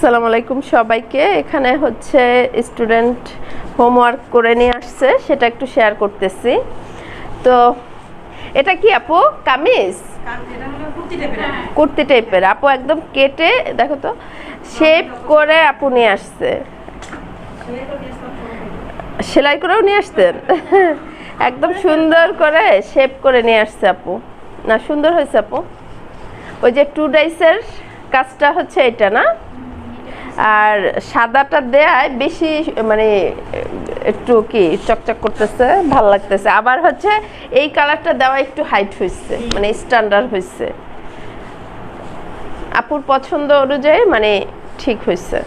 আসসালামু আলাইকুম সবাইকে। এখানে হচ্ছে স্টুডেন্ট হোমওয়ার্ক করে নিয়ে আসছে, সেটা একটু শেয়ার করতেছি। তো এটা কি আপু? কামিজ, কুর্তি টাইপের। আপু একদম কেটে দেখো তো, শেপ করে আপু নিয়ে আসছে। সেলাই করেও নিয়ে আসতেন? একদম সুন্দর করে শেপ করে নিয়ে আসছে আপু। না, সুন্দর হয়েছে আপু। ওই যে 2 ডাইসের কাজটা হচ্ছে এটা না, আর সাদাটা দেয়ায় বেশি মানে একটু কি চকচক করতেছে, ভাল লাগতেছে। আবার হচ্ছে এই কালারটা দেওয়া একটু হাইট হয়েছে, মানে স্ট্যান্ডার্ড হয়েছে। আপুর পছন্দ অনুযায়ী মানে ঠিক হয়েছে।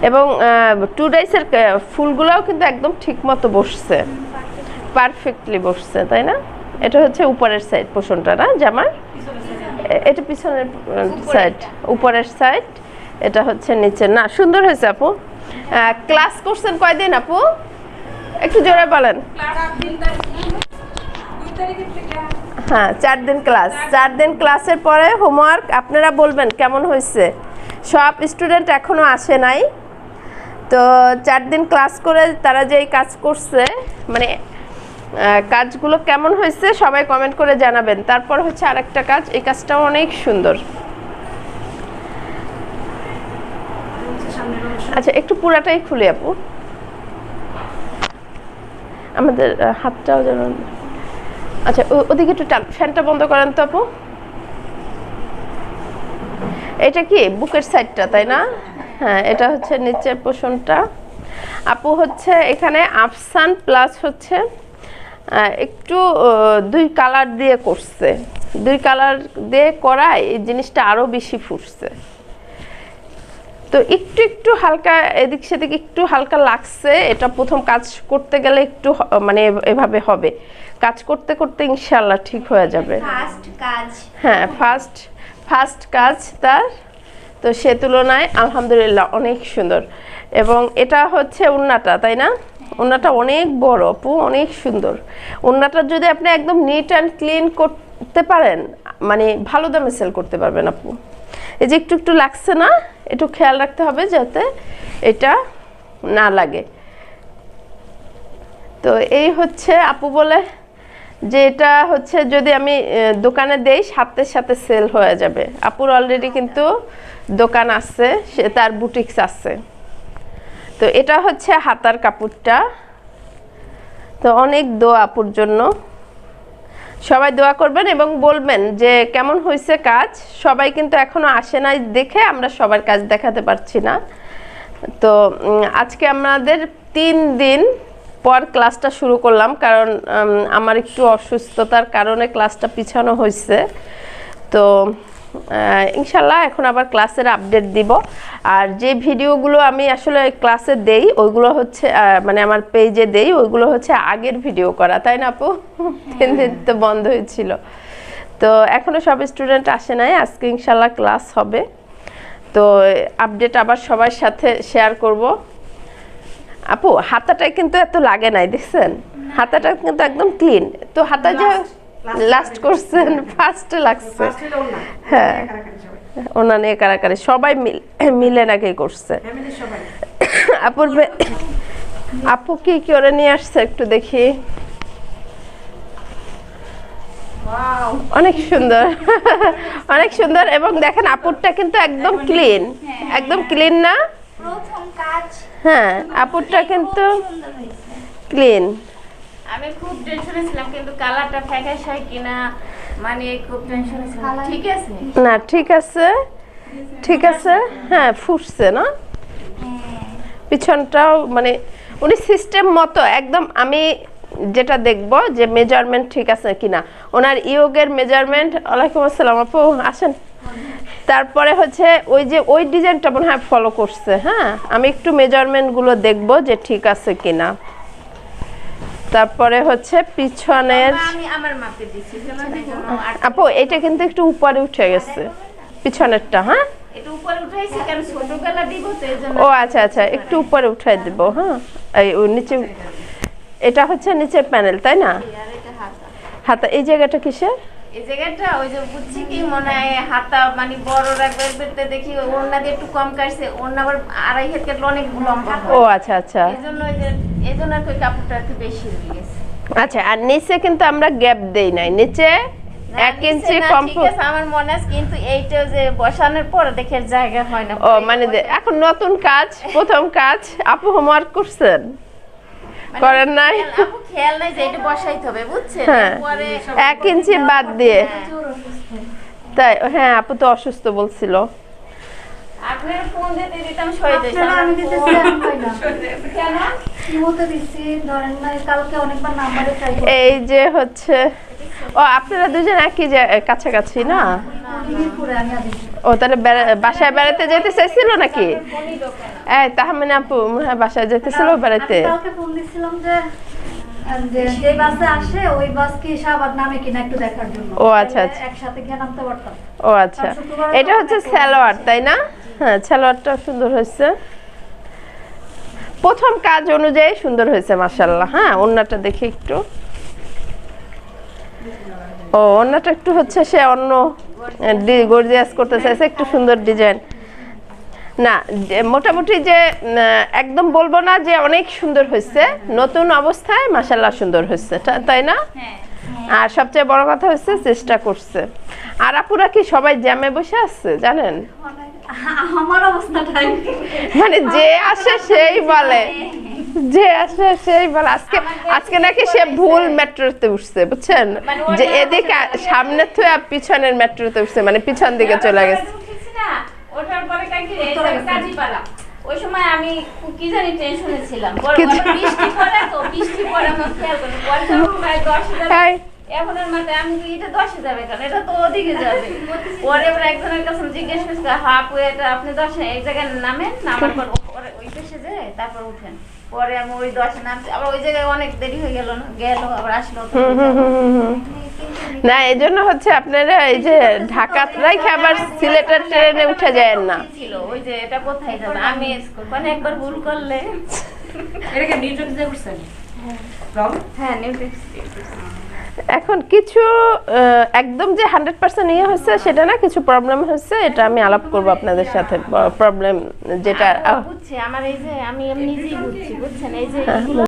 এবং 2 ডাইসের ফুলগুলোও কিন্তু একদম ঠিক মতো বসছে, পারফেক্টলি বসছে, তাই না? এটা হচ্ছে উপরের সাইড পোর্শনটা না জামার, এটা পিছনের সাইড, উপরের সাইড, এটা হচ্ছে নিচে। না, সুন্দর হয়েছে আপু। ক্লাস করছেন কয়দিন আপু? একটু জোরে বলেন। হ্যাঁ, 4 দিন ক্লাস। 4 দিন ক্লাসের পরে হোমওয়ার্ক আপনারা বলবেন কেমন হয়েছে। সব স্টুডেন্ট এখনো আসে নাই, তো 4 দিন ক্লাস করে তারা যেই কাজ করছে, মানে কাজগুলো কেমন হয়েছে সবাই কমেন্ট করে জানাবেন। তারপর হচ্ছে আরেকটা কাজ, এই কাজটাও অনেক সুন্দর। আচ্ছা, একটু পুরাটাই খুলে আপু, আমাদের হাতটাও যেন। আচ্ছা, ওদিকে একটু ফ্যানটা বন্ধ করেন তো আপু। এটা কি বুকের সাইডটা, তাই না? হ্যাঁ, এটা হচ্ছে নিচের পোর্শনটা। আপু হচ্ছে এখানে আফসান প্লাস হচ্ছে একটু 2 কালার দিয়ে করছে। 2 কালার দিয়ে করায় এই জিনিসটা আরো বেশি ফুটছে। তো একটু একটু হালকা এদিক সেদিক একটু হালকা লাগছে। এটা প্রথম কাজ করতে গেলে একটু মানে এভাবে হবে, কাজ করতে করতে ইনশাআল্লাহ ঠিক হয়ে যাবে। ফার্স্ট কাজ, হ্যাঁ, ফার্স্ট কাজ তার। তো সে তুলনায় আলহামদুলিল্লাহ অনেক সুন্দর। এবং এটা হচ্ছে ওড়নাটা, তাই না? ওড়নাটা অনেক বড় আপু, অনেক সুন্দর। ওড়নাটা যদি আপনি একদম নিট অ্যান্ড ক্লিন করতে পারেন, মানে ভালো দামে সেল করতে পারবেন আপু। এই যে একটু একটু লাগছে না, একটু খেয়াল রাখতে হবে যাতে এটা না লাগে। তো এই হচ্ছে আপু বলে যে এটা হচ্ছে যদি আমি দোকানে দেই সাথে সাথে সেল হয়ে যাবে। আপুর অলরেডি কিন্তু দোকান আছে, সে তার বুটিক্স আছে। তো এটা হচ্ছে হাতার কাপড়টা। তো অনেক দোয়া আপুর জন্য, সবাই দোয়া করবেন এবং বলবেন যে কেমন হয়েছে কাজ। সবাই কিন্তু এখনো আসে নাই দেখে আমরা সবার কাজ দেখাতে পারছি না। তো আজকে আমাদের 3 দিন পর ক্লাসটা শুরু করলাম, কারণ আমার একটু অসুস্থতার কারণে ক্লাসটা পিছানো হয়েছে। তো ইনশাল্লাহ এখন আবার ক্লাসের আপডেট দিব। আর যে ভিডিওগুলো আমি আসলে ক্লাসে দেই ওইগুলো হচ্ছে মানে আমার পেজে দেই, ওইগুলো হচ্ছে আগের ভিডিও করা, তাই না আপু? 3 দিন তো বন্ধ হয়েছিল। তো এখনো সব স্টুডেন্ট আসে নাই, আজকে ইনশাল্লাহ ক্লাস হবে। তো আপডেট আবার সবার সাথে শেয়ার করব। আপু হাতাটাই কিন্তু এত লাগে নাই, দেখছেন? হাতাটা কিন্তু একদম ক্লিন। তো হাতা যে লাস্ট করছেন, ফার্স্টে লাগছে। হ্যাঁ, ওনা নিয়ে কারাকারি সবাই মিলে নাকি করছে। আপু কি করে নিয়ে আসছে একটু দেখি। অনেক সুন্দর, অনেক সুন্দর। এবং দেখেন আপুরটা কিন্তু একদম ক্লিন, একদম ক্লিন না? প্রথম কাজ। হ্যাঁ, আপুরটা কিন্তু ক্লিন। আমি খুব টেনশনে ছিলাম, কিন্তু কালারটা ফ্যাকাশ হয় কিনা, মানে খুব টেনশনে ছিলাম। ঠিক আছে না, ঠিক আছে, ঠিক আছে। হ্যাঁ, ফুটছে না পিছনটাও, মানে উনি সিস্টেম মতো একদম। আমি যেটা দেখব যে মেজারমেন্ট ঠিক আছে কিনা, ওনার ইয়োগের মেজারমেন্ট। ওয়ালাইকুম আসসালাম আপু, আসেন। তারপরে হচ্ছে ওই যে ওই ডিজাইনটা মনে হয় ফলো করছে। হ্যাঁ, আমি একটু মেজারমেন্টগুলো দেখব যে ঠিক আছে কিনা। তারপরে হচ্ছে পিছনের, আমি আমার মাপে দিছি আপু এটা কিন্তু একটু উপরে উঠে গেছে পিছনেরটা। হ্যাঁ, এটা উপরে উঠাইছি কারণ ছোট গলা দিব, তো এইজন্য। ও আচ্ছা আচ্ছা, একটু উপরে উঠাই দেব। হ্যাঁ, এই নিচে, এটা হচ্ছে নিচের প্যানেল, তাই না? আর এটা হাতা। হাতা এই জায়গাটা কিসের? এই জায়গাটা ওই যে বুঝছি কি মনে হয় হাতা মানে বড় রাখবে বেরতে দেখি ওড়না দিয়ে একটু কম কাটছে ওড়না আবার 2.5 হাত কাটলে অনেক লম্বা ও হয় আচ্ছা আচ্ছা এজন্য এজন্য আর কি ওই কাপড়টা একটু বেশি হয়ে গেছে আচ্ছা, আর নিচে কিন্তু আমরা গ্যাপ দেই নাই, নিচে না, 1 নিচে ইঞ্চি না, কম। ঠিক আছে আমার মনে আছে কিন্তু এইটা যে বসানোর পর দেখে জায়গা হয় না ও মানে এখন নতুন কাজ, প্রথম কাজ। আপু হোমওয়ার্ক করছেন? মানে করেন নাই? আপু খেয়াল নাই যে এটা বসাইতে হবে বুঝছেন হ্যাঁ, পরে 1 ইঞ্চি বাদ দিয়ে। তাই হ্যাঁ, আপু তো অসুস্থ বলছিল। আপনার ফোন দিতে দিতাম সই দিতাম আপনারা আমি দিতেছি এখন হয় না। কেন ইমোতে দিচ্ছি, ধরেন না কালকে অনেকবার নাম্বারে ট্রাই করছি। এই যে হচ্ছে, ও আপনারা দুজন একই কাছাকাছি না? মিরপুরে আমি আছি। ও তাহলে বাসায় বেড়াতে যেতে চাইছিল নাকি? ফোনই দোকান এই তাহমিনা আপু মনে হয় বাসায় যেতেছিল বেড়াতে। আমি কালকে ফোন দিছিলাম যে যে বাসে আসে ওই বাস কি শাহবাগ নামে কিনা একটু দেখার জন্য। ও আচ্ছা, তাহলে আচ্ছা। একসাথে গিয়ে নামতে পারতাম। ও আচ্ছা, এটা হচ্ছে সালোয়ার তাই না? হ্যাঁ, সালোয়ারটা সুন্দর হয়েছে, প্রথম কাজ অনুযায়ী সুন্দর হয়েছে মাশাআল্লাহ। হ্যাঁ, ওড়নাটা দেখি একটু। ও ওড়নাটা একটু হচ্ছে সে অন্য গর্জিয়াস করতে চাইছে, একটু সুন্দর ডিজাইন না। মোটামুটি যে একদম বলবো না যে অনেক সুন্দর হয়েছে, নতুন অবস্থায় মাশাআল্লাহ সুন্দর হয়েছে, তাই না? হ্যাঁ আর সবচেয়ে বড় কথা হচ্ছে চেষ্টা করছে। আর আপুরা কি সবাই জ্যামে বসে আছে জানেন? আমার অবস্থাটাই মানে যে আসে সেই বলে, যে আসে সেই বলে আজকে আজকে নাকি সে ভুল মেট্রোতে উঠছে বুঝছেন, যে এদিকে সামনে থেকে পিছনের মেট্রোতে উঠছে, মানে পিছন দিকে চলে গেছে। উঠেছি না, ওঠার পরে কাজীপাড়া ওই সময় আমি কি জানি টেনশনে ছিলাম বৃষ্টি পড়ে তো বৃষ্টি পড়ে আমার খেয়াল করি পয়সা প্রায় 10,000 এই, এখন এর মাথায় আমি কি এটা 10 যাবে কারণ এটা তো ওদিকে যাবে পরে এবার একজনের কাছে জিজ্ঞেস করছি হাপু এটা আপনি 10 এক জায়গায় নামেন নামার পর ওই পেশে যায় তারপর উঠেন পরে আমি ওই 10 নামছি আবার ওই জায়গায় অনেক দেরি হয়ে গেল আবার আসলো তো না এই জন্য হচ্ছে আপনারা এই যে ঢাকা রাইখে আবার সিলেটের ট্রেনে উঠে যায় না। ছিল ওই যে এটা কোথায় যাবে আমি মানে একবার ভুল করলে এটাকে নিউটন দিয়ে করছেন রং হ্যাঁ নিউট্রিক্স এখন কিছু একদম যে 100% ইয়ে হচ্ছে সেটা না, কিছু প্রবলেম হচ্ছে, এটা আমি আলাপ করব আপনাদের সাথে। প্রবলেম যেটা বুঝছি আমার এই যে আমি নিজেই বুঝছি বুঝছেন এই যে